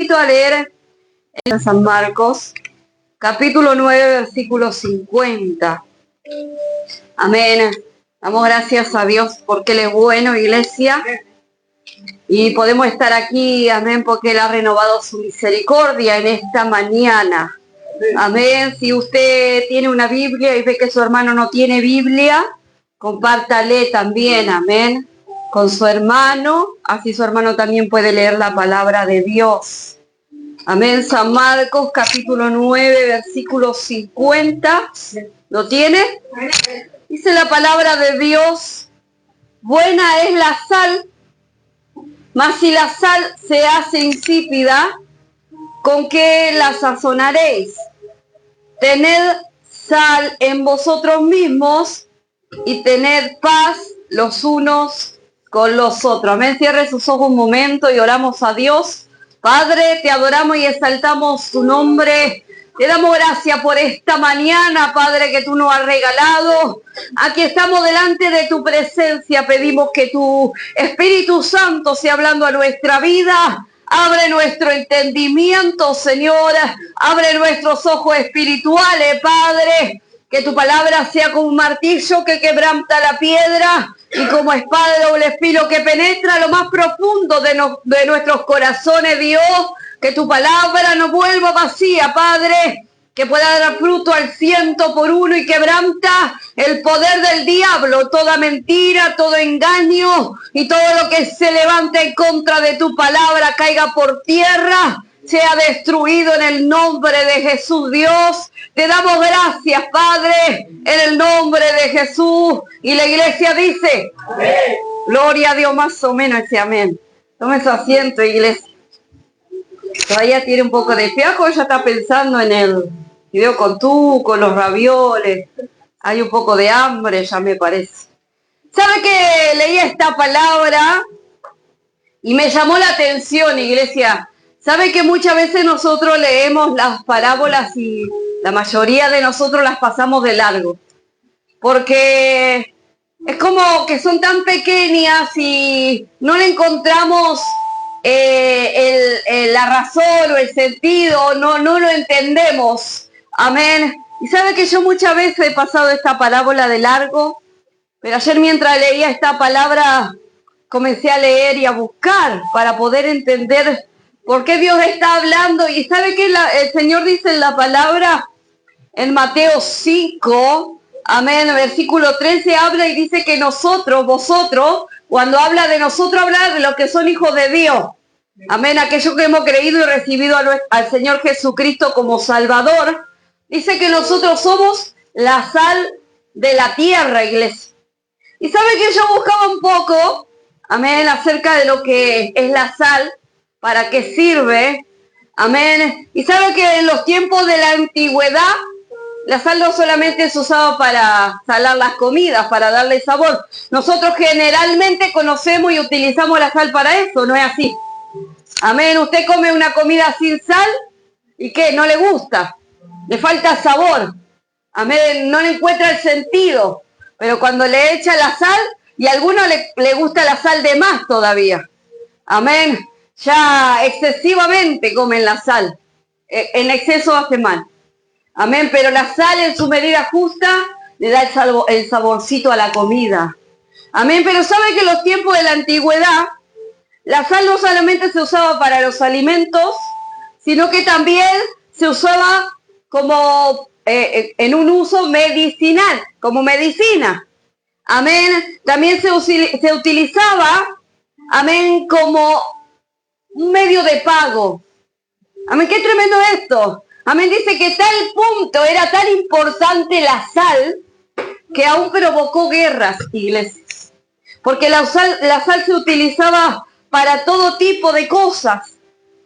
invito a leer en San Marcos, capítulo 9, versículo 50. Amén. Damos gracias a Dios porque Él es bueno, iglesia. Y podemos estar aquí, amén, porque Él ha renovado su misericordia en esta mañana. Amén. Si usted tiene una Biblia y ve que su hermano no tiene Biblia, compártale también, amén, con su hermano, así su hermano también puede leer la palabra de Dios. Amén. San Marcos, capítulo 9, versículo 50. ¿Lo tiene? Dice la palabra de Dios: buena es la sal, mas si la sal se hace insípida, ¿con qué la sazonaréis? Tened sal en vosotros mismos y tened paz los unos con los otros. Amén. Cierre sus ojos un momento y oramos a Dios. Padre, te adoramos y exaltamos tu nombre. Te damos gracias por esta mañana, Padre, que tú nos has regalado. Aquí estamos delante de tu presencia. Pedimos que tu Espíritu Santo sea hablando a nuestra vida. Abre nuestro entendimiento, Señor. Abre nuestros ojos espirituales, Padre. Que tu palabra sea como un martillo que quebranta la piedra y como espada de doble filo que penetra lo más profundo de nuestros corazones, Dios. Que tu palabra no vuelva vacía, Padre, que pueda dar fruto al 100 por 1 y quebranta el poder del diablo, toda mentira, todo engaño y todo lo que se levante en contra de tu palabra caiga por tierra, sea destruido en el nombre de Jesús, Dios. Te damos gracias, Padre, en el nombre de Jesús. Y la iglesia dice, amén. Gloria a Dios, más o menos ese amén. Tome su asiento, iglesia. Todavía tiene un poco de fiaco, ya está pensando en el video con los ravioles. Hay un poco de hambre, ya me parece. ¿Sabe que leí esta palabra y me llamó la atención, iglesia? ¿Sabe que muchas veces nosotros leemos las parábolas y la mayoría de nosotros las pasamos de largo? Porque es como que son tan pequeñas y no le encontramos la razón o el sentido, no lo entendemos. Amén. Y sabe que yo muchas veces he pasado esta parábola de largo, pero ayer mientras leía esta palabra comencé a leer y a buscar para poder entender por qué Dios está hablando. Y sabe que el Señor dice en la palabra, en Mateo 5, amén, versículo 13, habla y dice que vosotros, cuando habla de nosotros, habla de los que son hijos de Dios. Amén, aquellos que hemos creído y recibido al Señor Jesucristo como Salvador. Dice que nosotros somos la sal de la tierra, iglesia. Y sabe que yo buscaba un poco, amén, acerca de lo que es la sal, para qué sirve, amén. Y sabe que en los tiempos de la antigüedad, la sal no solamente se usaba para salar las comidas, para darle sabor. Nosotros generalmente conocemos y utilizamos la sal para eso, ¿no es así? Amén. Usted come una comida sin sal y ¿qué? No le gusta, le falta sabor. Amén. No le encuentra el sentido. Pero cuando le echa la sal, y a algunos le gusta la sal de más todavía. Amén. Ya excesivamente comen la sal. En exceso hace mal. Amén. Pero la sal en su medida justa le da el saborcito a la comida. Amén. Pero sabe que en los tiempos de la antigüedad, la sal no solamente se usaba para los alimentos, sino que también se usaba como en un uso medicinal, como medicina. Amén. También se utilizaba, amén, como un medio de pago. Amén, qué tremendo esto. Amén, dice que tal punto era tan importante la sal que aún provocó guerras, iglesias. Porque la sal se utilizaba para todo tipo de cosas.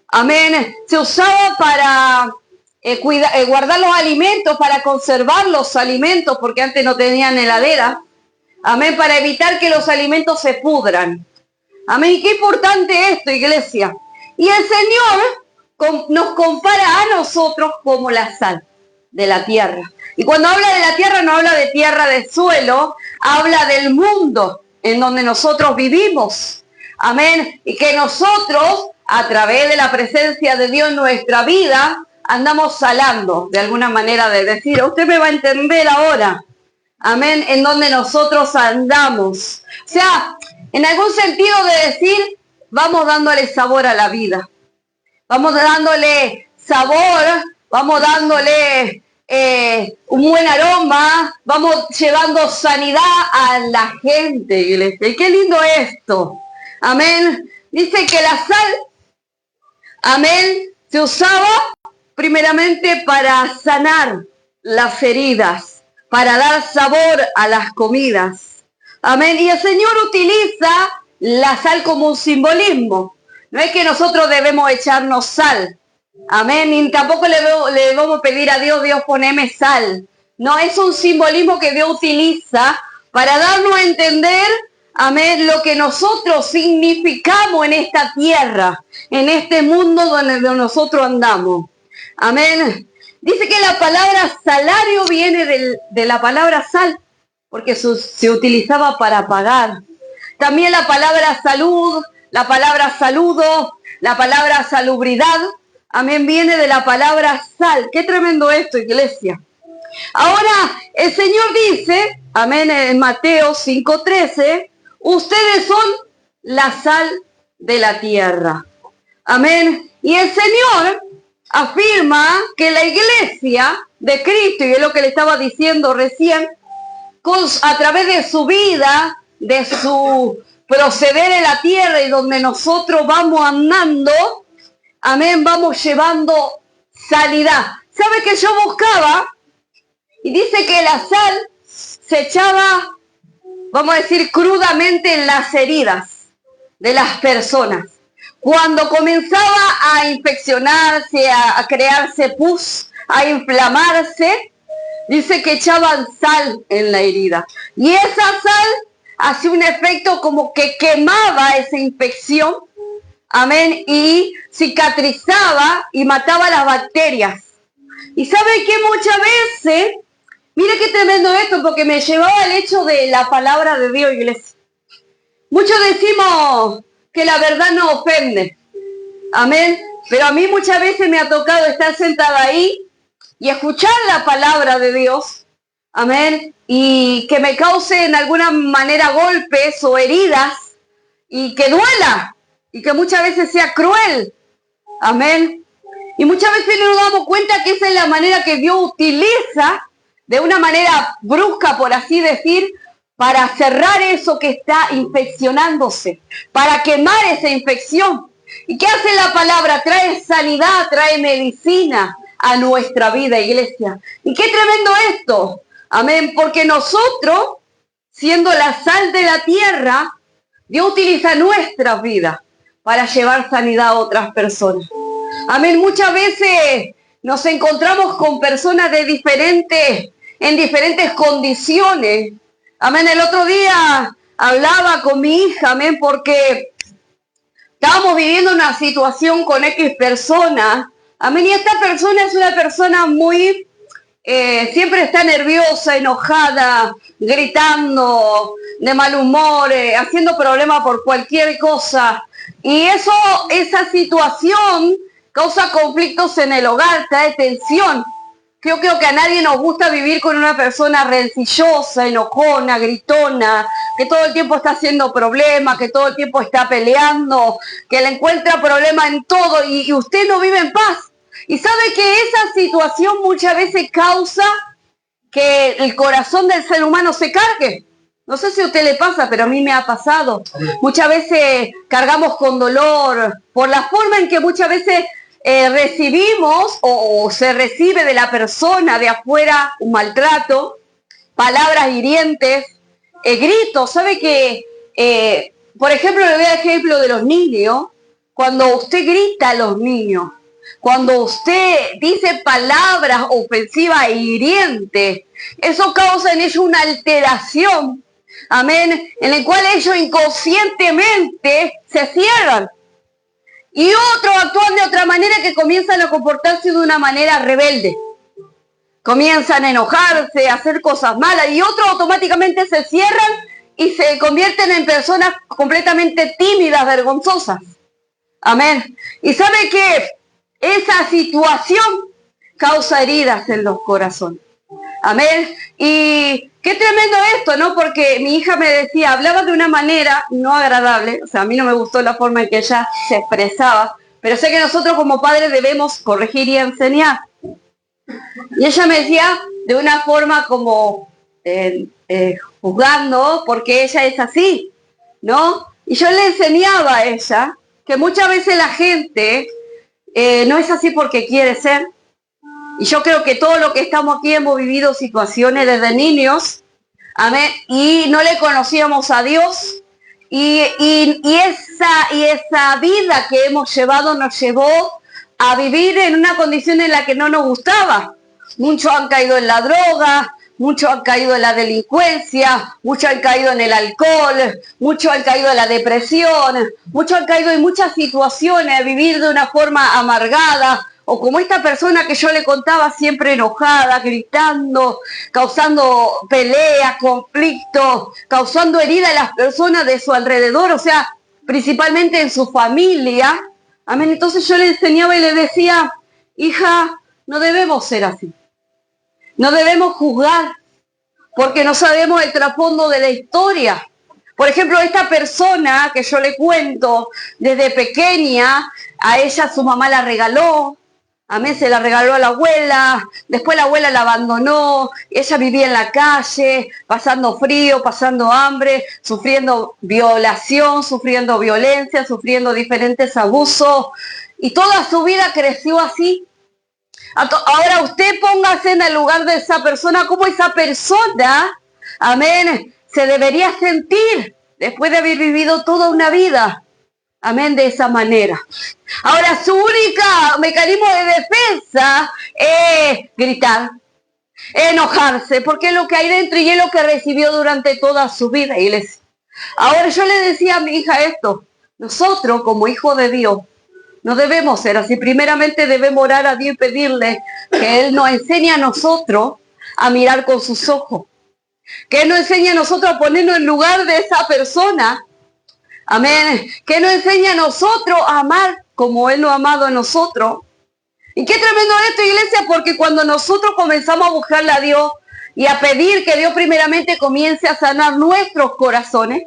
Amén. Se usaba para guardar los alimentos, para conservar los alimentos, porque antes no tenían heladera. Amén. Para evitar que los alimentos se pudran. Amén. Qué importante esto, iglesia. Y el Señor nos compara a nosotros como la sal de la tierra. Y cuando habla de la tierra, no habla de tierra de suelo, habla del mundo en donde nosotros vivimos. Amén. Y que nosotros a través de la presencia de Dios en nuestra vida, andamos salando, de alguna manera de decir, usted me va a entender ahora, amén, en donde nosotros andamos. O sea, en algún sentido de decir, vamos dándole sabor a la vida, vamos dándole sabor, vamos dándole un buen aroma, vamos llevando sanidad a la gente, iglesia. Y qué lindo esto, amén. Dice que la sal, amén, se usaba primeramente para sanar las heridas, para dar sabor a las comidas. Amén. Y el Señor utiliza la sal como un simbolismo. No es que nosotros debemos echarnos sal. Amén. Y tampoco le debemos pedir a Dios, Dios poneme sal. No, es un simbolismo que Dios utiliza para darnos a entender, amén, lo que nosotros significamos en esta tierra, en este mundo donde nosotros andamos. Amén. Dice que la palabra salario viene de la palabra sal, porque se utilizaba para pagar. También la palabra salud, la palabra saludo, la palabra salubridad, amén, viene de la palabra sal. Qué tremendo esto, iglesia. Ahora, el Señor dice, amén, en Mateo 5:13, ustedes son la sal de la tierra. Amén. Y el Señor afirma que la iglesia de Cristo, y es lo que le estaba diciendo recién, a través de su vida, de su proceder en la tierra y donde nosotros vamos andando, amén, vamos llevando sanidad. ¿Sabe que yo buscaba? Y dice que la sal se echaba, vamos a decir, crudamente en las heridas de las personas. Cuando comenzaba a infeccionarse, a crearse pus, a inflamarse, dice que echaban sal en la herida. Y esa sal hacía un efecto como que quemaba esa infección, amén, y cicatrizaba y mataba las bacterias. Y sabe que muchas veces, mire qué tremendo esto, porque me llevaba al hecho de la palabra de Dios, iglesia. Muchos decimos que la verdad no ofende, amén, pero a mí muchas veces me ha tocado estar sentada ahí y escuchar la palabra de Dios, amén, y que me cause en alguna manera golpes o heridas, y que duela, y que muchas veces sea cruel, amén, y muchas veces no nos damos cuenta que esa es la manera que Dios utiliza, de una manera brusca, por así decir, para cerrar eso que está infeccionándose, para quemar esa infección. ¿Y qué hace la palabra? Trae sanidad, trae medicina a nuestra vida, iglesia. Y qué tremendo esto, amén, porque nosotros, siendo la sal de la tierra, Dios utiliza nuestras vidas para llevar sanidad a otras personas. Amén, muchas veces nos encontramos con personas en diferentes condiciones. Amén, el otro día hablaba con mi hija, amén, porque estábamos viviendo una situación con X persona, amén, y esta persona es una persona muy, siempre está nerviosa, enojada, gritando, de mal humor, haciendo problemas por cualquier cosa. Y esa situación causa conflictos en el hogar, trae tensión. Yo creo que a nadie nos gusta vivir con una persona rencillosa, enojona, gritona, que todo el tiempo está haciendo problemas, que todo el tiempo está peleando, que le encuentra problemas en todo y usted no vive en paz. Y sabe que esa situación muchas veces causa que el corazón del ser humano se cargue. No sé si a usted le pasa, pero a mí me ha pasado. Muchas veces cargamos con dolor por la forma en que muchas veces recibimos o se recibe de la persona de afuera un maltrato, palabras hirientes, gritos. ¿Sabe que, por ejemplo, le doy el ejemplo de los niños? Cuando usted grita a los niños, cuando usted dice palabras ofensivas e hirientes, eso causa en ellos una alteración, amén, en el cual ellos inconscientemente se cierran. Y otros actúan de otra manera, que comienzan a comportarse de una manera rebelde. Comienzan a enojarse, a hacer cosas malas, y otros automáticamente se cierran y se convierten en personas completamente tímidas, vergonzosas. Amén. Y sabe que esa situación causa heridas en los corazones. Amén. Y qué tremendo esto, ¿no? Porque mi hija me decía, hablaba de una manera no agradable. O sea, a mí no me gustó la forma en que ella se expresaba. Pero sé que nosotros como padres debemos corregir y enseñar. Y ella me decía de una forma como juzgando, porque ella es así, ¿no? Y yo le enseñaba a ella que muchas veces la gente no es así porque quiere ser. Y yo creo que todo lo que estamos aquí hemos vivido situaciones desde niños, amén, y no le conocíamos a Dios. Y esa vida que hemos llevado nos llevó a vivir en una condición en la que no nos gustaba. Muchos han caído en la droga, muchos han caído en la delincuencia, muchos han caído en el alcohol, muchos han caído en la depresión, muchos han caído en muchas situaciones, a vivir de una forma amargada, o como esta persona que yo le contaba, siempre enojada, gritando, causando peleas, conflictos, causando heridas a las personas de su alrededor, o sea, principalmente en su familia. Amén. Entonces yo le enseñaba y le decía, hija, no debemos ser así. No debemos juzgar, porque no sabemos el trasfondo de la historia. Por ejemplo, esta persona que yo le cuento, desde pequeña, a ella su mamá la regaló. Amén, se la regaló a la abuela, después la abuela la abandonó, ella vivía en la calle, pasando frío, pasando hambre, sufriendo violación, sufriendo violencia, sufriendo diferentes abusos, y toda su vida creció así. Ahora usted póngase en el lugar de esa persona, como esa persona, amén, se debería sentir después de haber vivido toda una vida. Amén, de esa manera. Ahora, su única mecanismo de defensa es gritar, enojarse, porque es lo que hay dentro y es lo que recibió durante toda su vida, iglesia. Ahora yo le decía a mi hija esto, nosotros como hijos de Dios, no debemos ser así. Primeramente debemos orar a Dios y pedirle que Él nos enseñe a nosotros a mirar con sus ojos, que Él nos enseñe a nosotros a ponernos en lugar de esa persona. Amén. Que nos enseña a nosotros a amar como Él nos ha amado a nosotros. Y qué tremendo esto, iglesia, porque cuando nosotros comenzamos a buscarle a Dios y a pedir que Dios primeramente comience a sanar nuestros corazones,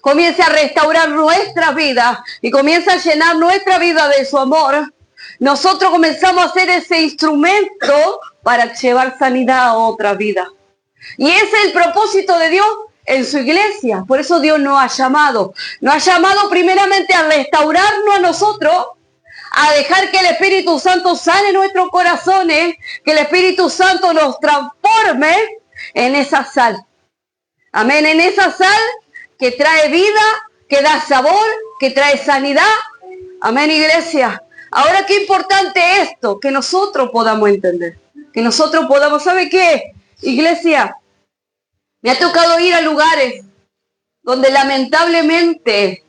comience a restaurar nuestra vida y comience a llenar nuestra vida de su amor, nosotros comenzamos a ser ese instrumento para llevar sanidad a otra vida. Y ese es el propósito de Dios en su iglesia. Por eso Dios nos ha llamado primeramente a restaurarnos a nosotros, a dejar que el Espíritu Santo sane nuestros corazones, que el Espíritu Santo nos transforme en esa sal. Amén, en esa sal que trae vida, que da sabor, que trae sanidad. Amén, iglesia. Ahora qué importante esto, que nosotros podamos entender, que nosotros podamos, ¿sabe qué? Iglesia, me ha tocado ir a lugares donde lamentablemente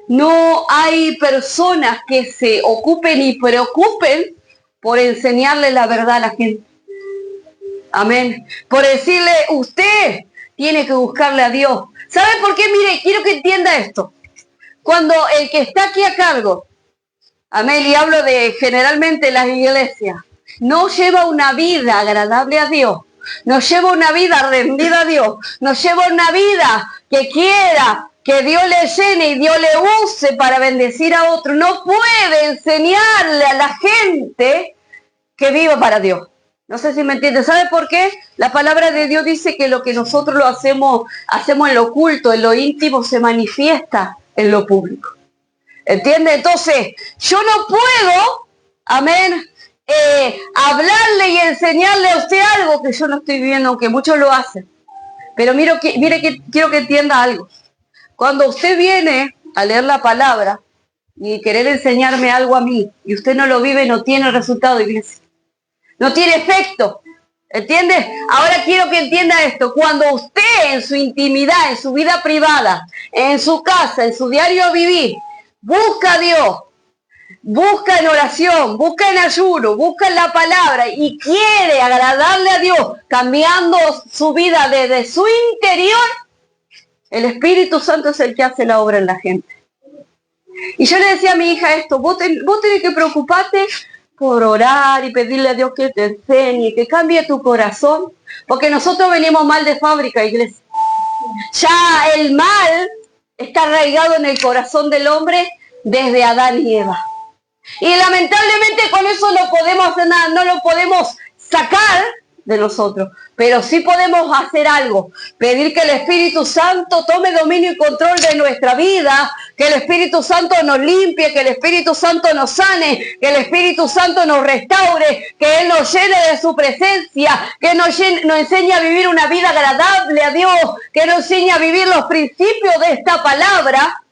no hay personas que se ocupen y preocupen por enseñarle la verdad a la gente. Amén. Por decirle, usted tiene que buscarle a Dios. ¿Sabe por qué? Mire, quiero que entienda esto. Cuando el que está aquí a cargo, amén, y hablo de generalmente las iglesias, no lleva una vida agradable a Dios, no lleva una vida rendida a Dios, no lleva una vida que quiera que Dios le llene y Dios le use para bendecir a otro, no puede enseñarle a la gente que viva para Dios. No sé si me entiende. ¿Sabe por qué? La palabra de Dios dice que lo que nosotros lo hacemos en lo oculto, en lo íntimo, se manifiesta en lo público. ¿Entiende? Entonces, yo no puedo, amén, hablarle y enseñarle a usted algo que yo no estoy viviendo, aunque muchos lo hacen. Pero mire que quiero que entienda algo. Cuando usted viene a leer la palabra y querer enseñarme algo a mí, y usted no lo vive, no tiene resultado, iglesia. No tiene efecto. ¿Entiende? Ahora quiero que entienda esto. Cuando usted en su intimidad, en su vida privada, en su casa, en su diario vivir, busca a Dios, busca en oración, busca en ayuno, busca en la palabra y quiere agradarle a Dios, cambiando su vida desde su interior, el Espíritu Santo es el que hace la obra en la gente. Y yo le decía a mi hija esto, vos tenés que preocuparte por orar y pedirle a Dios que te enseñe, que cambie tu corazón, porque nosotros venimos mal de fábrica, iglesia. Ya el mal está arraigado en el corazón del hombre desde Adán y Eva. Y lamentablemente con eso no podemos hacer nada, no lo podemos sacar de nosotros, pero sí podemos hacer algo, pedir que el Espíritu Santo tome dominio y control de nuestra vida, que el Espíritu Santo nos limpie, que el Espíritu Santo nos sane, que el Espíritu Santo nos restaure, que Él nos llene de su presencia, que nos enseñe a vivir una vida agradable a Dios, que nos enseñe a vivir los principios de esta palabra.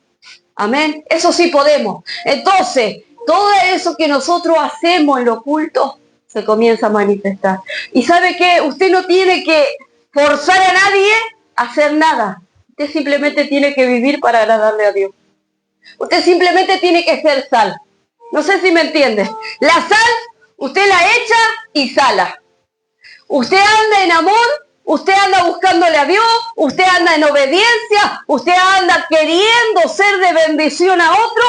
Amén. Eso sí podemos. Entonces, todo eso que nosotros hacemos en lo oculto se comienza a manifestar. ¿Y sabe qué? Usted no tiene que forzar a nadie a hacer nada. Usted simplemente tiene que vivir para agradarle a Dios. Usted simplemente tiene que ser sal. No sé si me entiende. La sal, usted la echa y sala. Usted anda en amor, usted anda buscándole a Dios, usted anda en obediencia, usted anda queriendo ser de bendición a otro.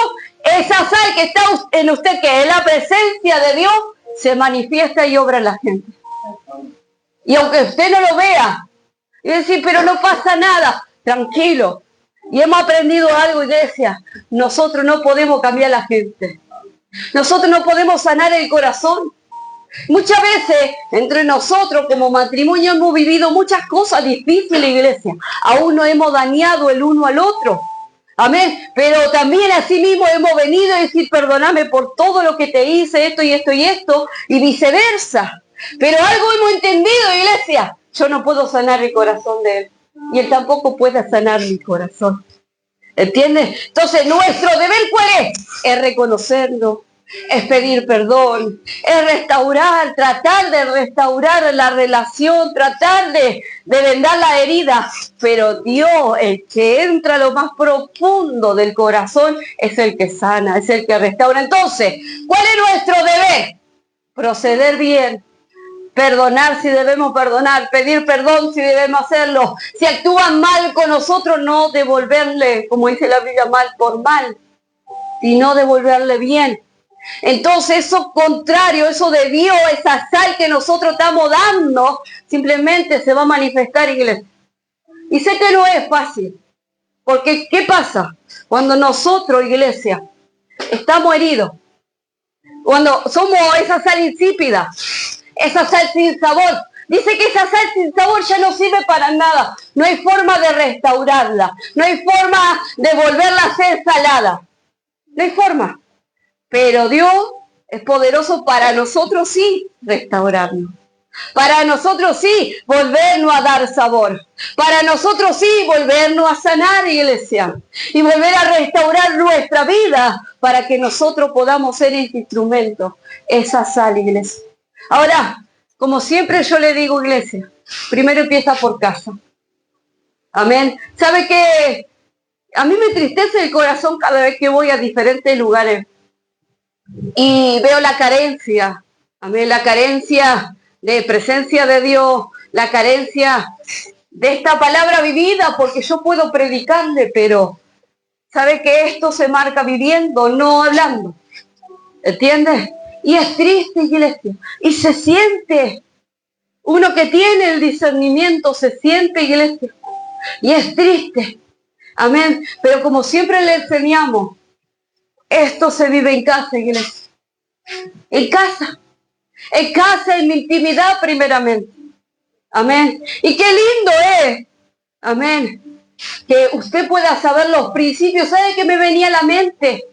Esa sal que está en usted, que es la presencia de Dios, se manifiesta y obra en la gente. Y aunque usted no lo vea, y decir, pero no pasa nada, tranquilo. Y hemos aprendido algo, iglesia. Nosotros no podemos cambiar a la gente. Nosotros no podemos sanar el corazón. Muchas veces entre nosotros como matrimonio hemos vivido muchas cosas difíciles, iglesia. Aún no hemos dañado el uno al otro. Amén. Pero también así mismo hemos venido a decir, perdóname por todo lo que te hice, esto y esto y esto, y viceversa. Pero algo hemos entendido, iglesia. Yo no puedo sanar el corazón de él. Y él tampoco puede sanar mi corazón. ¿Entiendes? Entonces, nuestro deber, ¿cuál es? Es reconocerlo, es pedir perdón, es restaurar, tratar de restaurar la relación, tratar de vendar la herida. Pero Dios, el que entra a lo más profundo del corazón, es el que sana, es el que restaura. Entonces, ¿cuál es nuestro deber? Proceder bien. Perdonar si debemos perdonar, pedir perdón si debemos hacerlo. Si actúan mal con nosotros, no devolverle, como dice la Biblia, mal por mal, sino devolverle bien. Entonces eso contrario, eso de Dios, esa sal que nosotros estamos dando, simplemente se va a manifestar, iglesia. Y sé que no es fácil, porque ¿qué pasa? Cuando nosotros, iglesia, estamos heridos, cuando somos esa sal insípida, esa sal sin sabor, dice que esa sal sin sabor ya no sirve para nada. No hay forma de restaurarla, no hay forma de volverla a ser salada, no hay forma. Pero Dios es poderoso para nosotros sí restaurarnos. Para nosotros sí volvernos a dar sabor. Para nosotros sí volvernos a sanar, iglesia. Y volver a restaurar nuestra vida para que nosotros podamos ser este instrumento, esa sal, iglesia. Ahora, como siempre yo le digo, iglesia, primero empieza por casa. Amén. ¿Sabe qué? A mí me entristece el corazón cada vez que voy a diferentes lugares y veo la carencia. Amén. La carencia de presencia de Dios, la carencia de esta palabra vivida, porque yo puedo predicarle, pero ¿sabe que esto se marca viviendo, no hablando? ¿Entiendes? Y es triste, iglesia. Y se siente. Uno que tiene el discernimiento se siente, iglesia. Y es triste. Amén. Pero como siempre le enseñamos, esto se vive en casa, iglesia. En casa. En casa, en mi intimidad primeramente. Amén. Y qué lindo es. Amén. Que usted pueda saber los principios. ¿Sabe qué me venía a la mente?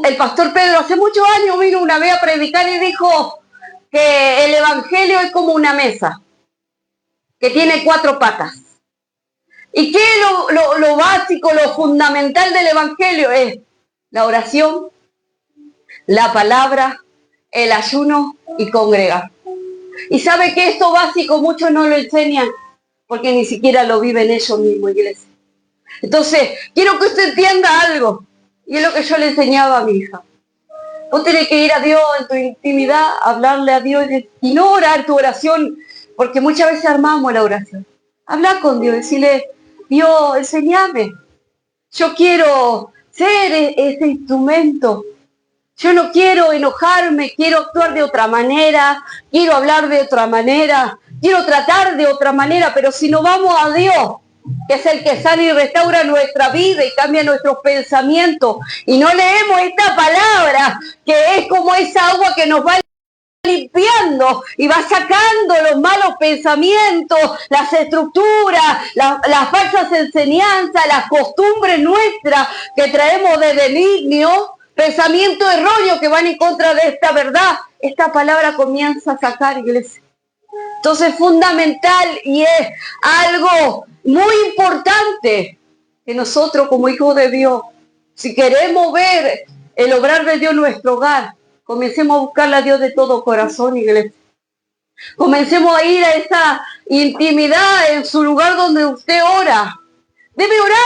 El pastor Pedro hace muchos años vino una vez a predicar y dijo que el evangelio es como una mesa que tiene 4 patas. ¿Y qué es lo básico, lo fundamental del evangelio? Es la oración, la palabra, el ayuno y congregar. Y sabe que esto básico muchos no lo enseñan porque ni siquiera lo viven ellos mismos, iglesia. Entonces, quiero que usted entienda algo. Y es lo que yo le enseñaba a mi hija. Vos tenés que ir a Dios en tu intimidad, hablarle a Dios y no orar tu oración, porque muchas veces armamos la oración. Hablar con Dios, decirle, Dios, enséñame. Yo quiero ser ese instrumento. Yo no quiero enojarme, quiero actuar de otra manera, quiero hablar de otra manera, quiero tratar de otra manera, pero si no vamos a Dios, que es el que sana y restaura nuestra vida y cambia nuestros pensamientos, y no leemos esta palabra, que es como esa agua que nos va limpiando y va sacando los malos pensamientos, las estructuras, las falsas enseñanzas, las costumbres nuestras que traemos desde niños, pensamientos erróneos que van en contra de esta verdad. Esta palabra comienza a sacar, iglesia. Entonces es fundamental y es algo muy importante que nosotros como hijos de Dios, si queremos ver el obrar de Dios en nuestro hogar, comencemos a buscarle a Dios de todo corazón, iglesia. Comencemos a ir a esa intimidad en su lugar donde usted ora. Debe orar.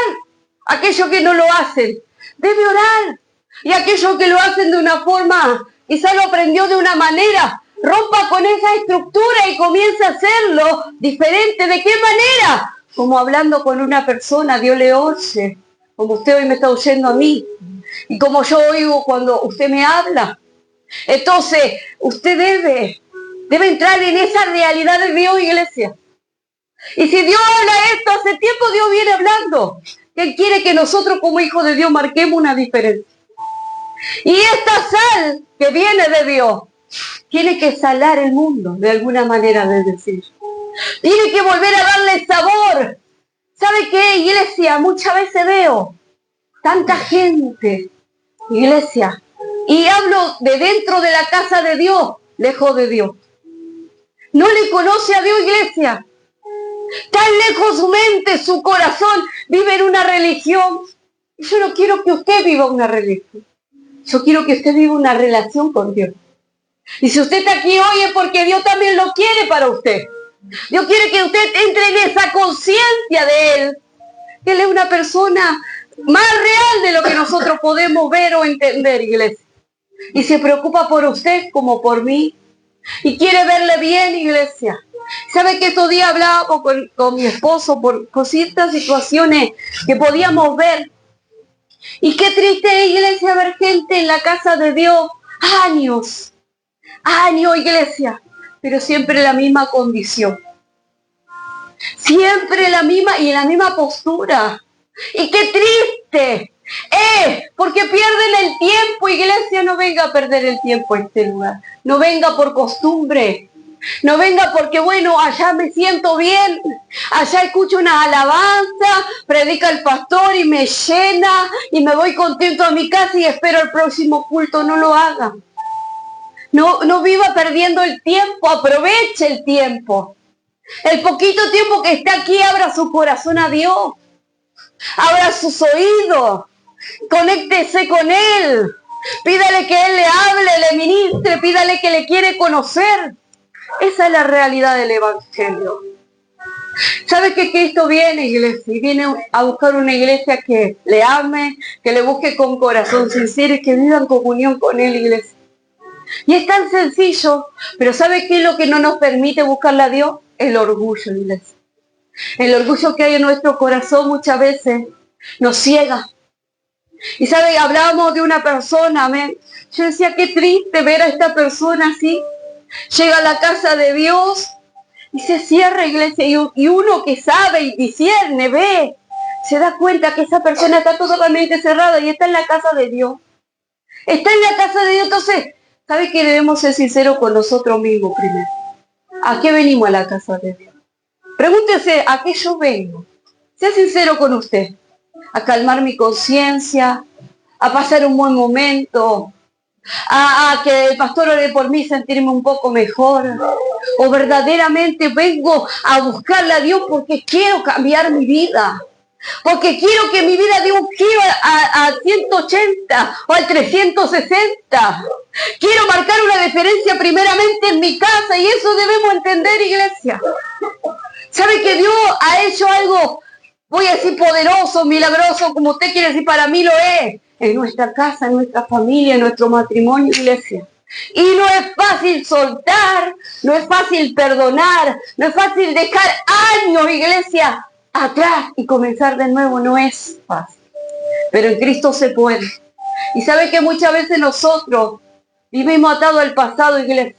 Aquellos que no lo hacen, debe orar. Y aquellos que lo hacen de una forma, quizá lo aprendió de una manera, rompa con esa estructura y comienza a hacerlo diferente. ¿De qué manera? Como hablando con una persona, Dios le oye, como usted hoy me está oyendo a mí, y como yo oigo cuando usted me habla. Entonces, usted debe entrar en esa realidad de Dios, iglesia. Y si Dios habla esto, hace tiempo Dios viene hablando, que Él quiere que nosotros como hijos de Dios marquemos una diferencia. Y esta sal que viene de Dios, tiene que salar el mundo, de alguna manera de decir. Tiene que volver a darle sabor. ¿Sabe qué, iglesia? Muchas veces veo tanta gente, iglesia, y hablo de dentro de la casa de Dios, lejos de Dios. No le conoce a Dios, iglesia. Tan lejos su mente, su corazón, vive en una religión. Y yo no quiero que usted viva una religión. Yo quiero que usted viva una relación con Dios. Y si usted está aquí hoy es porque Dios también lo quiere para usted. Dios quiere que usted entre en esa conciencia de Él. Él es una persona más real de lo que nosotros podemos ver o entender, iglesia. Y se preocupa por usted como por mí. Y quiere verle bien, iglesia. ¿Sabe que estos días hablábamos con mi esposo por ciertas situaciones que podíamos ver? Y qué triste, iglesia, ver gente en la casa de Dios. Años, iglesia. Pero siempre la misma condición. Siempre la misma y en la misma postura. Y qué triste. Porque pierden el tiempo, iglesia. No venga a perder el tiempo en este lugar. No venga por costumbre. No venga porque, bueno, allá me siento bien. Allá escucho una alabanza, predica el pastor y me llena y me voy contento a mi casa y espero el próximo culto. No lo haga. No viva perdiendo el tiempo. Aproveche el tiempo. El poquito tiempo que está aquí, abra su corazón a Dios. Abra sus oídos. Conéctese con Él. Pídale que Él le hable, le ministre. Pídale que le quiere conocer. Esa es la realidad del Evangelio. ¿Sabe que Cristo viene, iglesia? Y viene a buscar una iglesia que le ame, que le busque con corazón sincero y que viva en comunión con Él, iglesia. Y es tan sencillo, pero ¿sabe qué es lo que no nos permite buscarle a Dios? El orgullo, iglesia. El orgullo que hay en nuestro corazón muchas veces nos ciega. Y ¿sabe? Hablábamos de una persona, amén. Yo decía, qué triste ver a esta persona así. Llega a la casa de Dios y se cierra, iglesia. Y uno que sabe y discierne, ve, se da cuenta que esa persona está totalmente cerrada y está en la casa de Dios. Está en la casa de Dios. Entonces, ¿sabe que debemos ser sinceros con nosotros mismos primero? ¿A qué venimos a la casa de Dios? Pregúntese, ¿a qué yo vengo? Sea sincero con usted. A calmar mi conciencia, a pasar un buen momento, a que el pastor ore por mí, sentirme un poco mejor, o verdaderamente vengo a buscarle a Dios porque quiero cambiar mi vida, porque quiero que mi vida dé un giro a 180 o al 360. Quiero marcar una diferencia primeramente en mi casa y eso debemos entender, iglesia. ¿Sabe que Dios ha hecho algo, voy a decir poderoso, milagroso, como usted quiere decir, para mí lo es? En nuestra casa, en nuestra familia, en nuestro matrimonio, iglesia. Y no es fácil soltar, no es fácil perdonar, no es fácil dejar años, iglesia, atrás y comenzar de nuevo. No es fácil. pero en Cristo se puede. Y sabe que muchas veces nosotros vivimos atados al pasado, iglesia.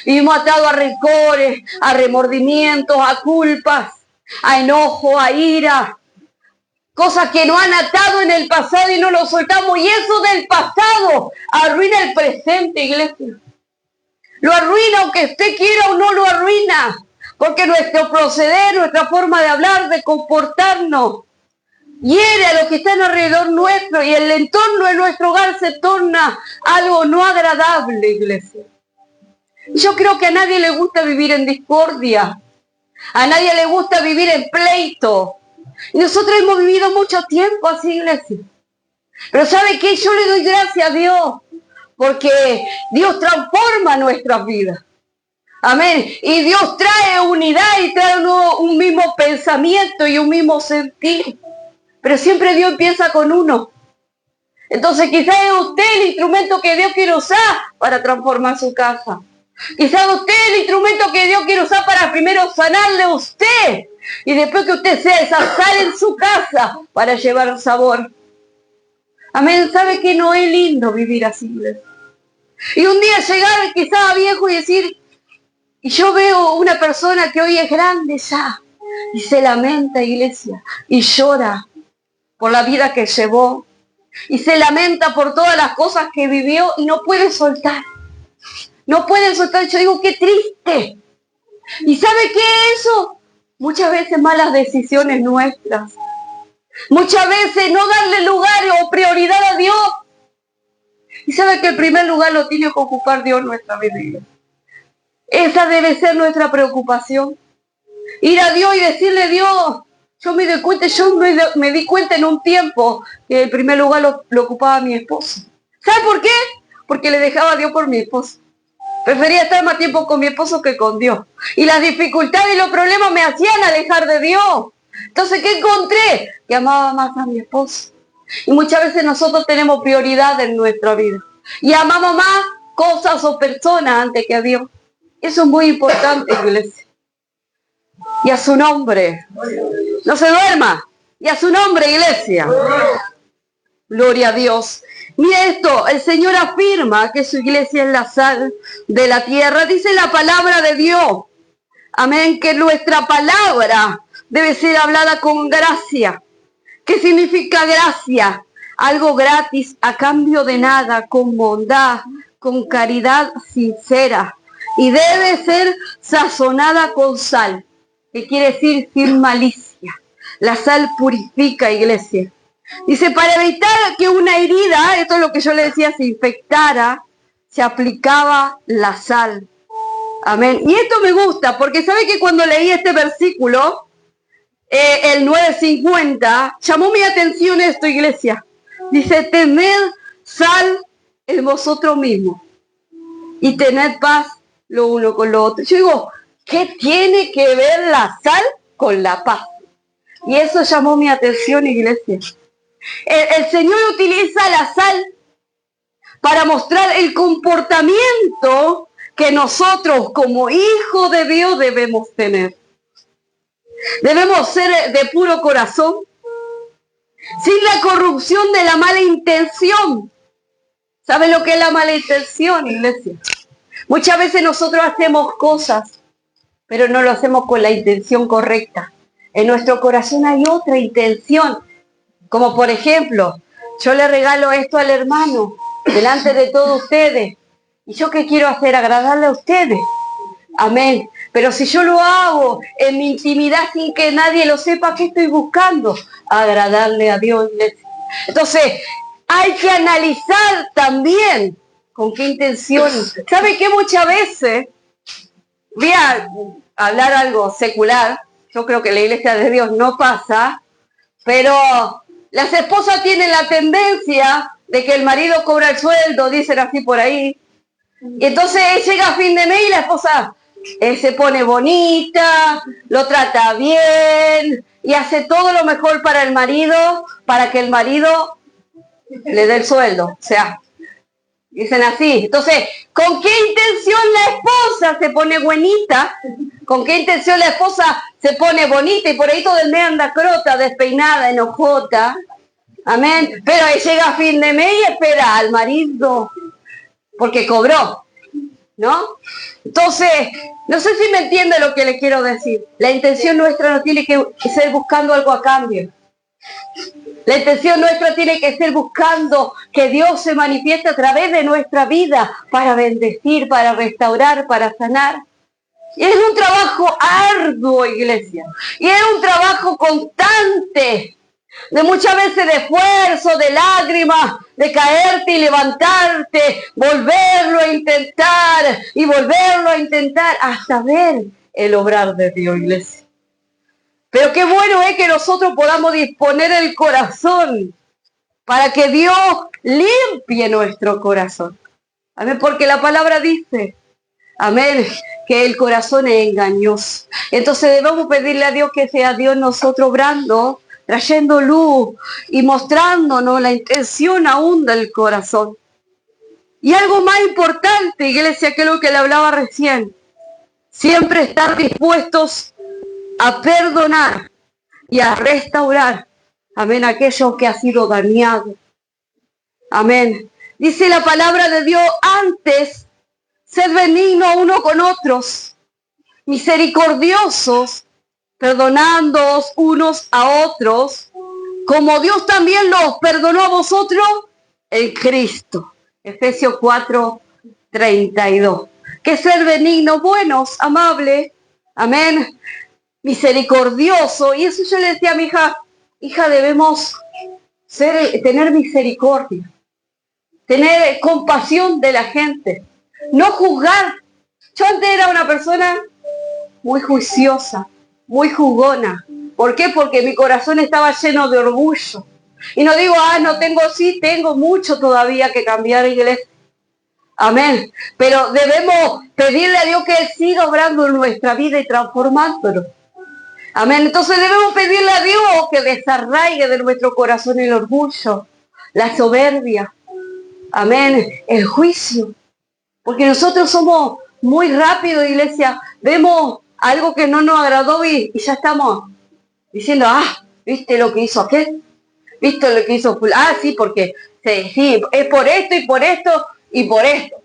Vivimos atados a rencores, a remordimientos, a culpas, a enojo, a ira. Cosas que nos han atado en el pasado y no lo soltamos. Y eso del pasado arruina el presente, iglesia. Lo arruina, aunque usted quiera o no lo arruina. Porque nuestro proceder, nuestra forma de hablar, de comportarnos, hiere a los que están alrededor nuestro. Y el entorno de nuestro hogar se torna algo no agradable, iglesia. Yo creo que a nadie le gusta vivir en discordia. A nadie le gusta vivir en pleito. Y nosotros hemos vivido mucho tiempo así, iglesia. Pero ¿sabe qué? Yo le doy gracias a Dios. Porque Dios transforma nuestras vidas. Amén. Y Dios trae unidad y trae un mismo pensamiento y un mismo sentir. Pero siempre Dios empieza con uno. Entonces quizás es usted el instrumento que Dios quiere usar para transformar su casa. Quizás usted es el instrumento que Dios quiere usar para primero sanarle a usted. Y después que usted sea esa sal en su casa para llevar sabor. Amén. ¿Sabe que no es lindo vivir así? Y un día llegar quizás a viejo y decir, y yo veo una persona que hoy es grande ya, y se lamenta, iglesia, y llora por la vida que llevó, y se lamenta por todas las cosas que vivió y no puede soltar. No puede soltar. Yo digo, qué triste. ¿Y sabe qué es eso? Muchas veces malas decisiones nuestras. Muchas veces no darle lugar o prioridad a Dios. Y sabe que el primer lugar lo tiene que ocupar Dios en nuestra vida. Esa debe ser nuestra preocupación. Ir a Dios y decirle, Dios, yo me di cuenta en un tiempo que el primer lugar lo ocupaba mi esposo. ¿Sabe por qué? Porque le dejaba a Dios por mi esposo. Prefería estar más tiempo con mi esposo que con Dios. Y las dificultades y los problemas me hacían alejar de Dios. Entonces, ¿qué encontré? Que amaba más a mi esposo. Y muchas veces nosotros tenemos prioridad en nuestra vida. Y amamos más cosas o personas antes que a Dios. Eso es muy importante, iglesia. Y a su nombre. No se duerma. Y a su nombre, iglesia. Gloria a Dios. Mira esto, el Señor afirma que su iglesia es la sal de la tierra. Dice la palabra de Dios. Amén, que nuestra palabra debe ser hablada con gracia. ¿Qué significa gracia? Algo gratis a cambio de nada, con bondad, con caridad sincera. Y debe ser sazonada con sal, que quiere decir sin malicia. La sal purifica, iglesia. Dice, para evitar que una herida, esto es lo que yo le decía, se infectara, se aplicaba la sal. Amén. Y esto me gusta, porque sabe que cuando leí este versículo, el 9:50, llamó mi atención esto, iglesia. Dice, tened sal en vosotros mismos y tened paz lo uno con lo otro. Yo digo, ¿qué tiene que ver la sal con la paz? Y eso llamó mi atención, iglesia. El Señor utiliza la sal para mostrar el comportamiento que nosotros como hijos de Dios debemos tener. Debemos ser de puro corazón, sin la corrupción de la mala intención. ¿Saben lo que es la mala intención, iglesia? Muchas veces nosotros hacemos cosas, pero no lo hacemos con la intención correcta. En nuestro corazón hay otra intención. Como por ejemplo, yo le regalo esto al hermano, delante de todos ustedes. ¿Y yo qué quiero hacer? Agradarle a ustedes. Amén. Pero si yo lo hago en mi intimidad sin que nadie lo sepa, ¿qué estoy buscando? Agradarle a Dios. Entonces, hay que analizar también con qué intención. ¿Sabe qué? Muchas veces, voy a hablar algo secular, yo creo que en la iglesia de Dios no pasa, pero las esposas tienen la tendencia de que el marido cobra el sueldo, dicen así por ahí, y entonces llega a fin de mes y la esposa se pone bonita, lo trata bien y hace todo lo mejor para el marido, para que el marido le dé el sueldo. O sea, dicen así. Entonces, ¿con qué intención la esposa se pone bonita? ¿Con qué intención la esposa se pone bonita? Y por ahí todo el mes anda crota, despeinada, enojota. Amén. Pero ahí llega fin de mes y espera al marido porque cobró, ¿no? Entonces, no sé si me entiende lo que le quiero decir. La intención nuestra no tiene que ser buscando algo a cambio. La intención nuestra tiene que ser buscando que Dios se manifieste a través de nuestra vida para bendecir, para restaurar, para sanar. Y es un trabajo arduo, iglesia. Y es un trabajo constante. De muchas veces de esfuerzo, de lágrimas, de caerte y levantarte, volverlo a intentar y volverlo a intentar hasta ver el obrar de Dios, iglesia. Pero qué bueno es que nosotros podamos disponer el corazón para que Dios limpie nuestro corazón. Amén, porque la palabra dice, amén, que el corazón es engañoso. Entonces debemos pedirle a Dios que sea Dios nosotros obrando, trayendo luz y mostrándonos la intención aún del corazón. Y algo más importante, iglesia, que es lo que le hablaba recién, siempre estar dispuestos a perdonar y a restaurar, amén, aquello que ha sido dañado. Amén. Dice la palabra de Dios, antes, sed benignos uno con otros, misericordiosos, perdonándoos unos a otros, como Dios también los perdonó a vosotros en Cristo. Efesios 4:32. Que ser benignos, buenos, amables, amén, misericordioso. Y eso yo le decía a mi hija, debemos tener misericordia, tener compasión de la gente, no juzgar. Yo antes era una persona muy juiciosa, muy jugona. ¿Por qué? Porque mi corazón estaba lleno de orgullo. Y no digo, no tengo, sí, tengo mucho todavía que cambiar, iglesia. Amén. Pero debemos pedirle a Dios que Él siga obrando en nuestra vida y transformándolo. Amén. Entonces debemos pedirle a Dios que desarraigue de nuestro corazón el orgullo, la soberbia. Amén. El juicio. Porque nosotros somos muy rápidos, iglesia. Vemos algo que no nos agradó y ya estamos diciendo, ¿viste lo que hizo aquel? ¿Viste lo que hizo? Sí, porque sí, es por esto y por esto y por esto.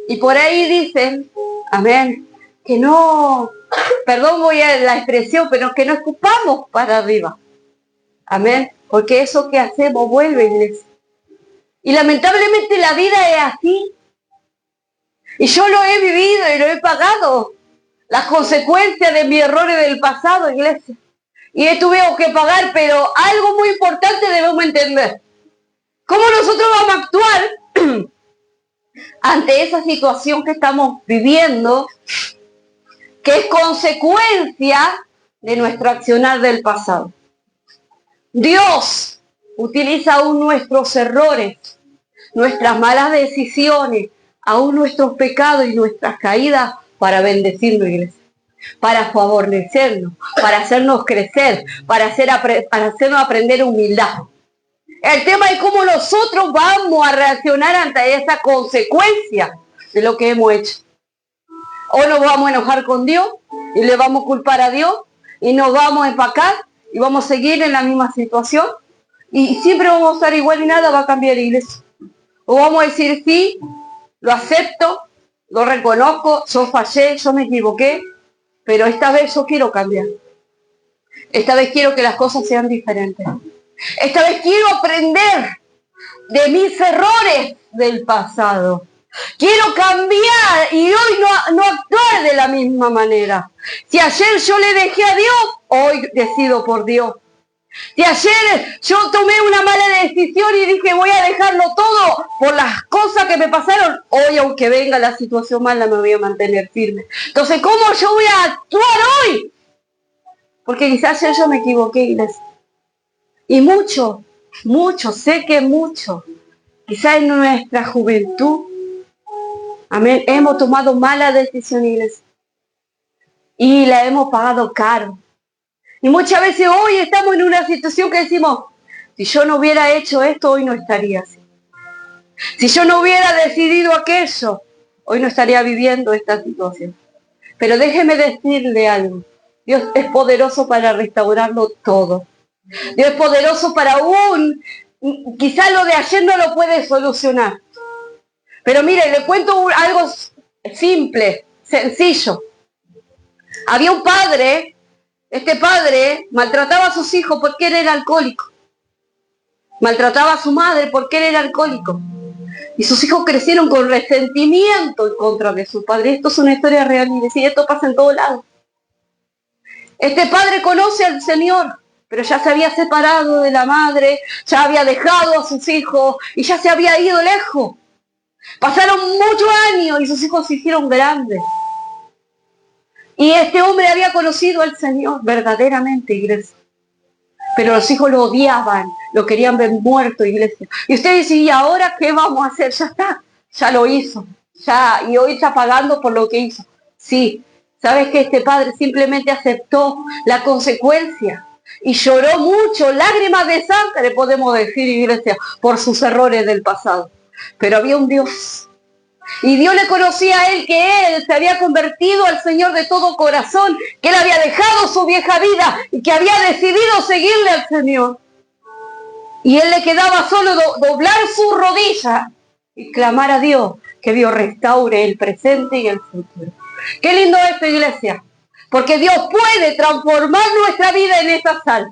Y por ahí dicen, amén, que no, perdón voy a la expresión, pero que no escupamos para arriba. Amén, porque eso que hacemos vuelve, iglesia. Y lamentablemente la vida es así. Y yo lo he vivido y lo he pagado. Las consecuencias de mis errores del pasado, iglesia. Y he tenido que pagar, pero algo muy importante debemos entender. ¿Cómo nosotros vamos a actuar ante esa situación que estamos viviendo, que es consecuencia de nuestro accionar del pasado? Dios utiliza aún nuestros errores, nuestras malas decisiones, aún nuestros pecados y nuestras caídas para bendecirnos, iglesia, para favorecernos, para hacernos crecer, para hacernos aprender humildad. El tema es cómo nosotros vamos a reaccionar ante esa consecuencia de lo que hemos hecho. O nos vamos a enojar con Dios y le vamos a culpar a Dios y nos vamos a empacar y vamos a seguir en la misma situación y siempre vamos a estar igual y nada va a cambiar, iglesia. O vamos a decir, sí, lo acepto, lo reconozco, yo fallé, yo me equivoqué, pero esta vez yo quiero cambiar. Esta vez quiero que las cosas sean diferentes. Esta vez quiero aprender de mis errores del pasado. Quiero cambiar y hoy no actuar de la misma manera. Si ayer yo le dejé a Dios, hoy decido por Dios. Si ayer yo tomé una mala decisión y dije voy a dejarlo todo por las cosas que me pasaron, hoy aunque venga la situación mala me voy a mantener firme. Entonces, ¿cómo yo voy a actuar hoy? Porque quizás ayer yo me equivoqué, iglesia. Y mucho, sé que mucho, quizás en nuestra juventud, amén, hemos tomado malas decisiones y la hemos pagado caro. Y muchas veces hoy estamos en una situación que decimos, si yo no hubiera hecho esto, hoy no estaría así. Si yo no hubiera decidido aquello, hoy no estaría viviendo esta situación. Pero déjeme decirle algo, Dios es poderoso para restaurarlo todo. Dios es poderoso para aún quizá lo de ayer no lo puede solucionar. Pero mire, le cuento algo simple, sencillo. Había un padre, este padre maltrataba a sus hijos porque él era alcohólico. Maltrataba a su madre porque él era alcohólico. Y sus hijos crecieron con resentimiento en contra de su padre. Esto es una historia real y decir, esto pasa en todos lados. Este padre conoce al Señor, pero ya se había separado de la madre, ya había dejado a sus hijos y ya se había ido lejos. Pasaron muchos años y sus hijos se hicieron grandes. Y este hombre había conocido al Señor verdaderamente, iglesia. Pero los hijos lo odiaban, lo querían ver muerto, iglesia. Y usted dice, ¿y ahora qué vamos a hacer? Ya está, ya lo hizo. Ya, y hoy está pagando por lo que hizo. Sí, ¿sabes que este padre simplemente aceptó la consecuencia? Y lloró mucho, lágrimas de sangre, podemos decir, iglesia, por sus errores del pasado. Pero había un Dios. Y Dios le conocía a él que él se había convertido al Señor de todo corazón, que él había dejado su vieja vida y que había decidido seguirle al Señor. Y él le quedaba solo doblar su rodilla y clamar a Dios que Dios restaure el presente y el futuro. Qué lindo esto, iglesia, porque Dios puede transformar nuestra vida en esta sal.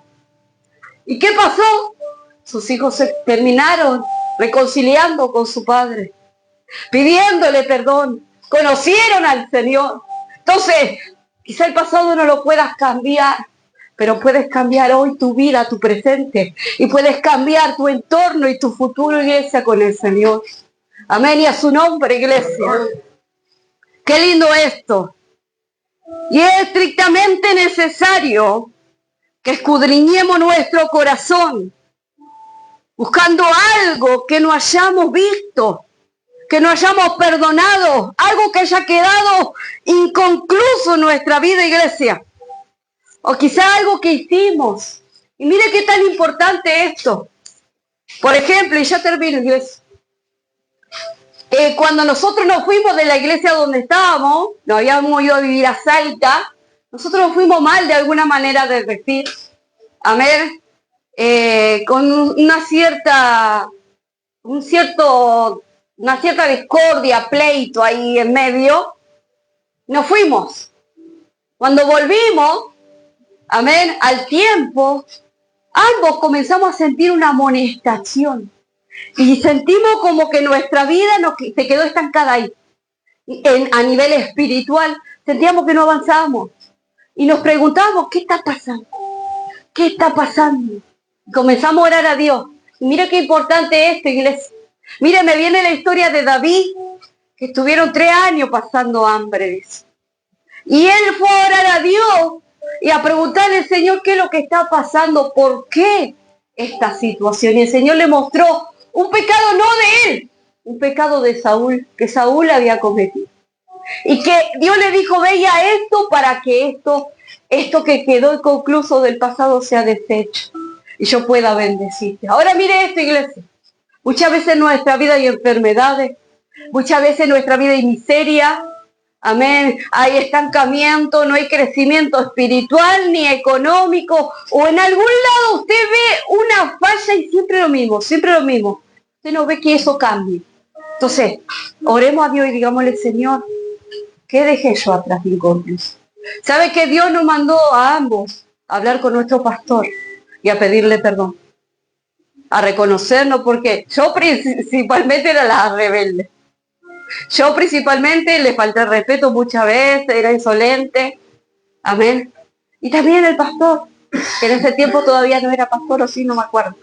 ¿Y qué pasó? Sus hijos se terminaron reconciliando con su padre, pidiéndole perdón, conocieron al Señor. Entonces, quizá el pasado no lo puedas cambiar, pero puedes cambiar hoy tu vida, tu presente, y puedes cambiar tu entorno y tu futuro, iglesia, con el Señor. Amén, y a su nombre, iglesia. Qué lindo esto. Y es estrictamente necesario que escudriñemos nuestro corazón, buscando algo que no hayamos visto, que no hayamos perdonado, algo que haya quedado inconcluso en nuestra vida, iglesia. O quizá algo que hicimos. Y mire qué tan importante esto. Por ejemplo, y ya termino, iglesia. Cuando nosotros nos fuimos de la iglesia donde estábamos, nos habíamos ido a vivir a Salta, nosotros nos fuimos mal de alguna manera de decir, amén, con una cierta discordia, pleito ahí en medio, nos fuimos. Cuando volvimos, amén, al tiempo, ambos comenzamos a sentir una amonestación. Y sentimos como que nuestra vida se quedó estancada ahí. A nivel espiritual, sentíamos que no avanzábamos. Y nos preguntábamos, ¿qué está pasando? ¿Qué está pasando? Y comenzamos a orar a Dios. Y mira qué importante esto, iglesia. Mire, me viene la historia de David, que estuvieron 3 años pasando hambre, dice. Y él fue a orar a Dios y a preguntarle al Señor qué es lo que está pasando, por qué esta situación. Y el Señor le mostró un pecado no de él, un pecado de Saúl, que Saúl había cometido. Y que Dios le dijo, veía esto para que esto que quedó inconcluso del pasado sea deshecho y yo pueda bendecirte. Ahora mire esto, iglesia. Muchas veces en nuestra vida hay enfermedades, muchas veces en nuestra vida hay miseria, amén, hay estancamiento, no hay crecimiento espiritual ni económico, o en algún lado usted ve una falla y siempre lo mismo, usted no ve que eso cambie. Entonces, oremos a Dios y digámosle, Señor, ¿qué dejé yo atrás inconcluso? ¿Sabe que Dios nos mandó a ambos a hablar con nuestro pastor y a pedirle perdón? A reconocernos, porque yo principalmente era la rebelde. Yo principalmente le falté el respeto muchas veces, era insolente. Amén. Y también el pastor, que en ese tiempo todavía no era pastor, o sí, no me acuerdo.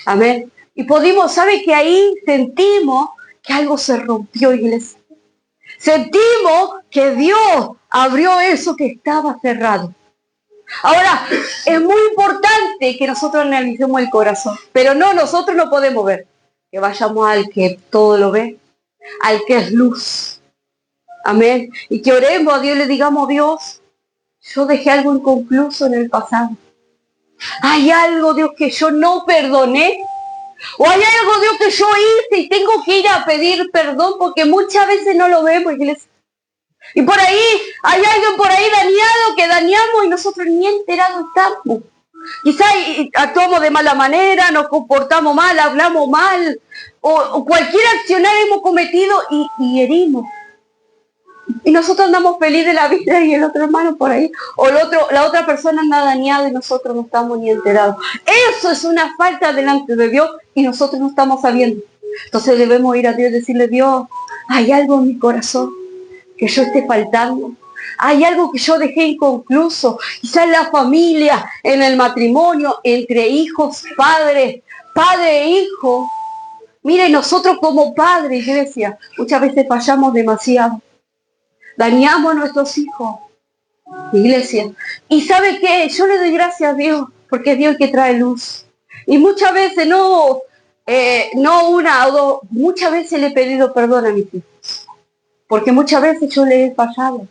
Amén. Y ¿sabe que ahí sentimos que algo se rompió, iglesia? Sentimos que Dios abrió eso que estaba cerrado. Ahora, es muy importante que nosotros analicemos el corazón, pero nosotros no podemos ver. Que vayamos al que todo lo ve, al que es luz. Amén. Y que oremos a Dios y le digamos, Dios, yo dejé algo inconcluso en el pasado. Hay algo, Dios, que yo no perdoné. O hay algo, Dios, que yo hice y tengo que ir a pedir perdón porque muchas veces no lo vemos, iglesia. Y por ahí, hay alguien por ahí dañado que dañamos y nosotros ni enterados estamos. Quizá actuamos de mala manera, nos comportamos mal, hablamos mal, o cualquier accionar hemos cometido y herimos. Y nosotros andamos feliz de la vida y el otro hermano por ahí, o la otra persona anda dañada y nosotros no estamos ni enterados. Eso es una falta delante de Dios y nosotros no estamos sabiendo. Entonces debemos ir a Dios y decirle: Dios, hay algo en mi corazón que yo esté faltando. Hay algo que yo dejé inconcluso, quizá en la familia, en el matrimonio, entre hijos, padre e hijo. Mire, nosotros como padres, iglesia, muchas veces fallamos demasiado. Dañamos a nuestros hijos, iglesia. Y ¿sabe qué? Yo le doy gracias a Dios, porque es Dios el que trae luz. Y muchas veces, no una o dos, muchas veces le he pedido perdón a mis hijos. Porque muchas veces yo le he fallado.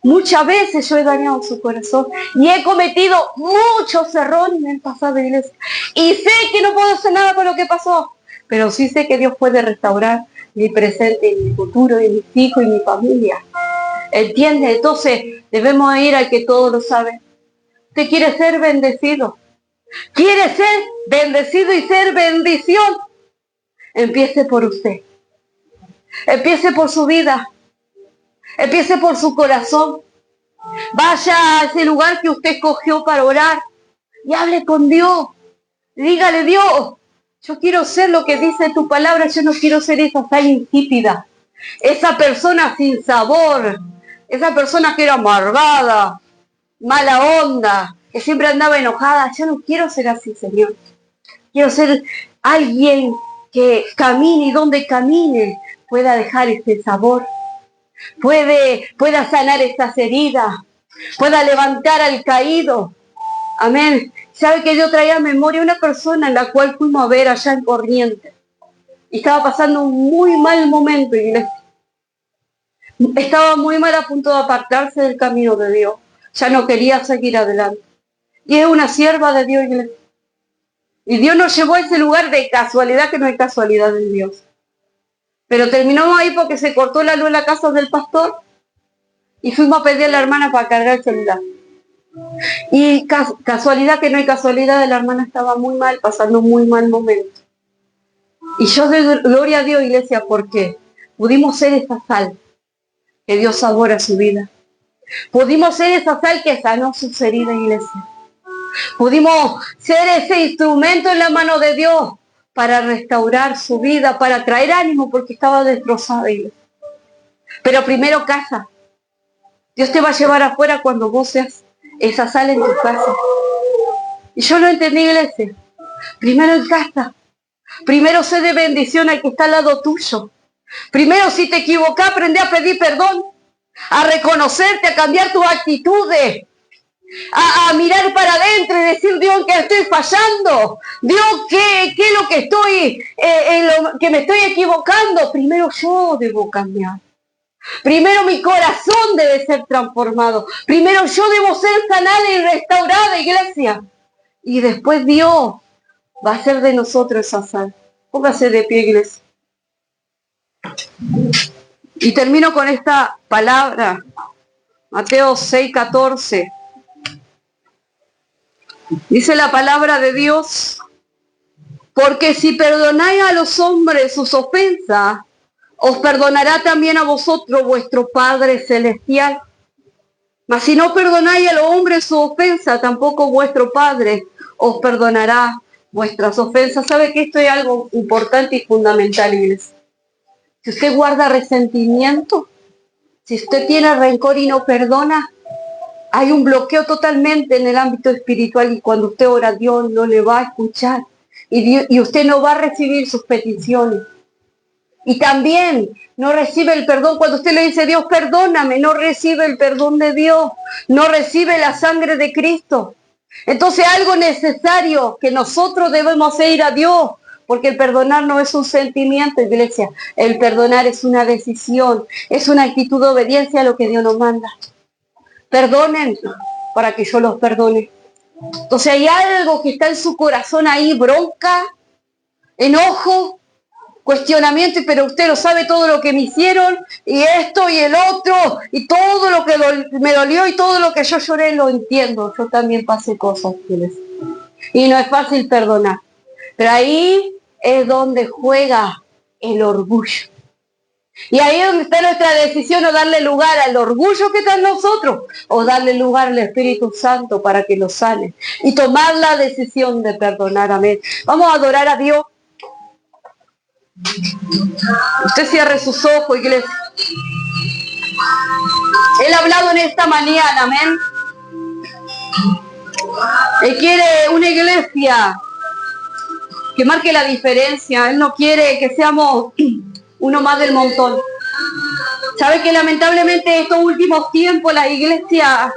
Muchas veces yo he dañado su corazón y he cometido muchos errores en el pasado, iglesia. Y sé que no puedo hacer nada con lo que pasó, pero sí sé que Dios puede restaurar mi presente y mi futuro, y mis hijos y mi familia. ¿Entiende? Entonces debemos ir al que todo lo sabe. Usted quiere ser bendecido. ¿Quiere ser bendecido y ser bendición? Empiece por usted. Empiece por su vida. Empiece por su corazón. Vaya a ese lugar que usted escogió para orar y hable con Dios. Dígale: Dios, yo quiero ser lo que dice tu palabra. Yo no quiero ser esa sal insípida, esa persona sin sabor, esa persona que era amargada, mala onda, que siempre andaba enojada. Yo no quiero ser así, Señor. Quiero ser alguien que camine y donde camine pueda dejar ese sabor. Pueda sanar estas heridas, pueda levantar al caído. Amén. Sabe que yo traía a memoria una persona en la cual fuimos a ver allá en Corrientes. Y estaba pasando un muy mal momento, iglesia. Estaba muy mal, a punto de apartarse del camino de Dios. Ya no quería seguir adelante. Y es una sierva de Dios, iglesia. Y Dios nos llevó a ese lugar de casualidad, que no hay casualidad en Dios. Pero terminamos ahí porque se cortó la luz en la casa del pastor y fuimos a pedir a la hermana para cargar el celular. Y casualidad que no hay casualidad, la hermana estaba muy mal, pasando un muy mal momento. Y yo doy gloria a Dios, iglesia, porque pudimos ser esa sal que dio sabor a su vida. Pudimos ser esa sal que sanó sus heridas, iglesia. Pudimos ser ese instrumento en la mano de Dios para restaurar su vida, para traer ánimo, porque estaba destrozada. Pero primero casa. Dios te va a llevar afuera cuando vos seas esa sal en tu casa. Y yo lo entendí, iglesia. Primero en casa. Primero sé de bendición al que está al lado tuyo. Primero, si te equivocás, aprende a pedir perdón, a reconocerte, a cambiar tus actitudes, a mirar para adentro y decir: Dios, ¿en qué estoy fallando? Dios, ¿qué es lo que estoy, en lo que me estoy equivocando? Primero yo debo cambiar. Primero mi corazón debe ser transformado. Primero yo debo ser sanada y restaurada, iglesia. Y después Dios va a hacer de nosotros esa sal. Póngase de pie, iglesia. Y termino con esta palabra. Mateo 6:14. Dice la palabra de Dios: porque si perdonáis a los hombres sus ofensas, os perdonará también a vosotros vuestro Padre Celestial. Mas si no perdonáis a los hombres su ofensa, tampoco vuestro Padre os perdonará vuestras ofensas. ¿Sabe que esto es algo importante y fundamental, iglesia? Si usted guarda resentimiento, si usted tiene rencor y no perdona, hay un bloqueo totalmente en el ámbito espiritual, y cuando usted ora, Dios no le va a escuchar y usted no va a recibir sus peticiones. Y también no recibe el perdón. Cuando usted le dice: Dios, perdóname, no recibe el perdón de Dios, no recibe la sangre de Cristo. Entonces algo necesario que nosotros debemos ir a Dios, porque el perdonar no es un sentimiento, iglesia. El perdonar es una decisión, es una actitud de obediencia a lo que Dios nos manda. Perdonen para que yo los perdone. Entonces hay algo que está en su corazón ahí: bronca, enojo, cuestionamiento, pero usted lo sabe, todo lo que me hicieron, y esto y el otro, y todo lo que me dolió, y todo lo que yo lloré, lo entiendo. Yo también pasé cosas, Y no es fácil perdonar. Pero ahí es donde juega el orgullo. Y ahí es donde está nuestra decisión, o darle lugar al orgullo que está en nosotros, o darle lugar al Espíritu Santo para que lo sane. Y tomar la decisión de perdonar. Amén. Vamos a adorar a Dios. Usted cierre sus ojos, iglesia. Él ha hablado en esta mañana, amén. Él quiere una iglesia que marque la diferencia. Él no quiere que seamos uno más del montón. ¿Sabe que lamentablemente estos últimos tiempos las iglesias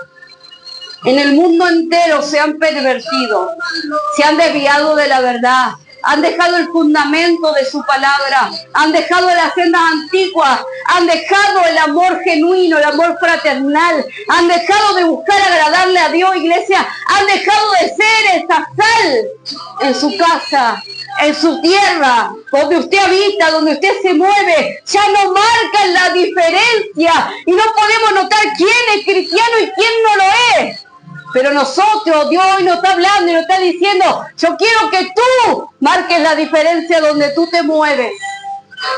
en el mundo entero se han pervertido, se han desviado de la verdad, han dejado el fundamento de su palabra, han dejado las sendas antiguas, han dejado el amor genuino, el amor fraternal, han dejado de buscar agradarle a Dios, iglesia, han dejado de ser esa sal en su casa, en su tierra, donde usted habita, donde usted se mueve. Ya no marcan la diferencia y no podemos notar quién es cristiano y quién no lo es. Pero nosotros, Dios hoy nos está hablando y nos está diciendo, yo quiero que tú marques la diferencia donde tú te mueves.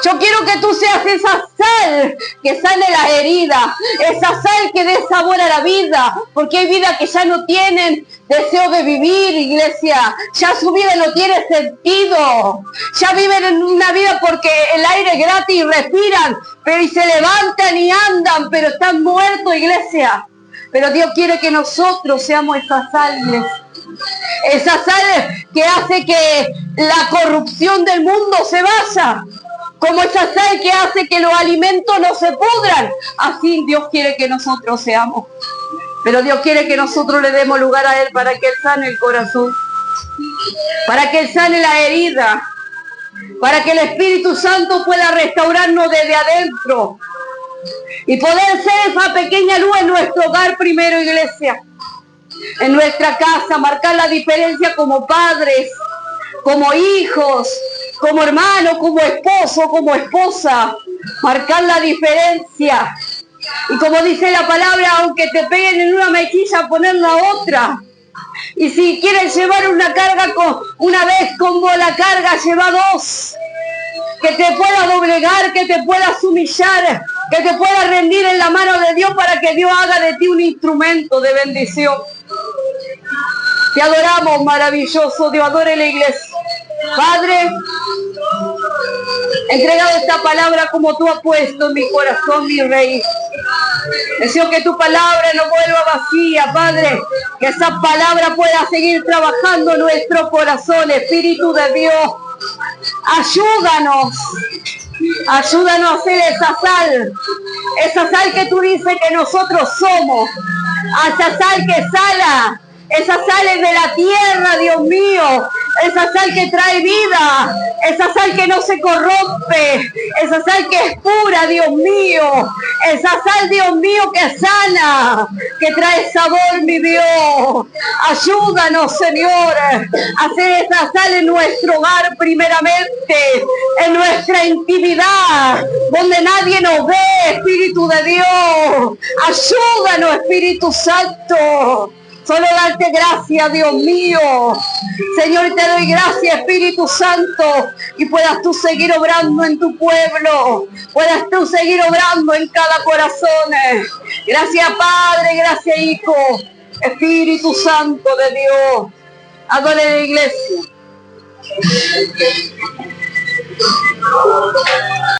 Yo quiero que tú seas esa sal que sane las heridas, esa sal que dé sabor a la vida, porque hay vidas que ya no tienen deseo de vivir, iglesia. Ya su vida no tiene sentido. Ya viven en una vida porque el aire es gratis y respiran, pero y se levantan y andan, pero están muertos, iglesia. Pero Dios quiere que nosotros seamos esa sal, iglesia. Esa sal que hace que la corrupción del mundo se vaya. Como esa sal que hace que los alimentos no se pudran. Así Dios quiere que nosotros seamos. Pero Dios quiere que nosotros le demos lugar a Él para que Él sane el corazón. Para que Él sane la herida. Para que el Espíritu Santo pueda restaurarnos desde adentro. Y poder ser esa pequeña luz en nuestro hogar primero, iglesia. En nuestra casa, marcar la diferencia como padres, como hijos, como hermano, como esposo, como esposa, marcar la diferencia. Y como dice la palabra, aunque te peguen en una mejilla, poner la otra. Y si quieres llevar una carga una vez como la carga, lleva dos. Que te pueda doblegar, que te puedas humillar, que te puedas rendir en la mano de Dios para que Dios haga de ti un instrumento de bendición. Te adoramos, maravilloso Dios, adore la iglesia. Padre, he entregado esta palabra como tú has puesto en mi corazón, mi Rey. Deseo que tu palabra no vuelva vacía, Padre. Que esa palabra pueda seguir trabajando en nuestro corazón, Espíritu de Dios. Ayúdanos a hacer esa sal que tú dices que nosotros somos, esa sal que sala, esa sal es de la tierra, Dios mío, esa sal que trae vida, esa sal que no se corrompe, esa sal que es pura, Dios mío, esa sal, Dios mío, que sana, que trae sabor, mi Dios. Ayúdanos, Señor, a hacer esa sal en nuestro hogar primeramente, en nuestra intimidad, donde nadie nos ve, Espíritu de Dios. Ayúdanos, Espíritu Santo. Solo darte gracias, Dios mío. Señor, te doy gracias, Espíritu Santo, y puedas tú seguir obrando en tu pueblo, puedas tú seguir obrando en cada corazón. Gracias, Padre, gracias, Hijo, Espíritu Santo de Dios. Adore la iglesia.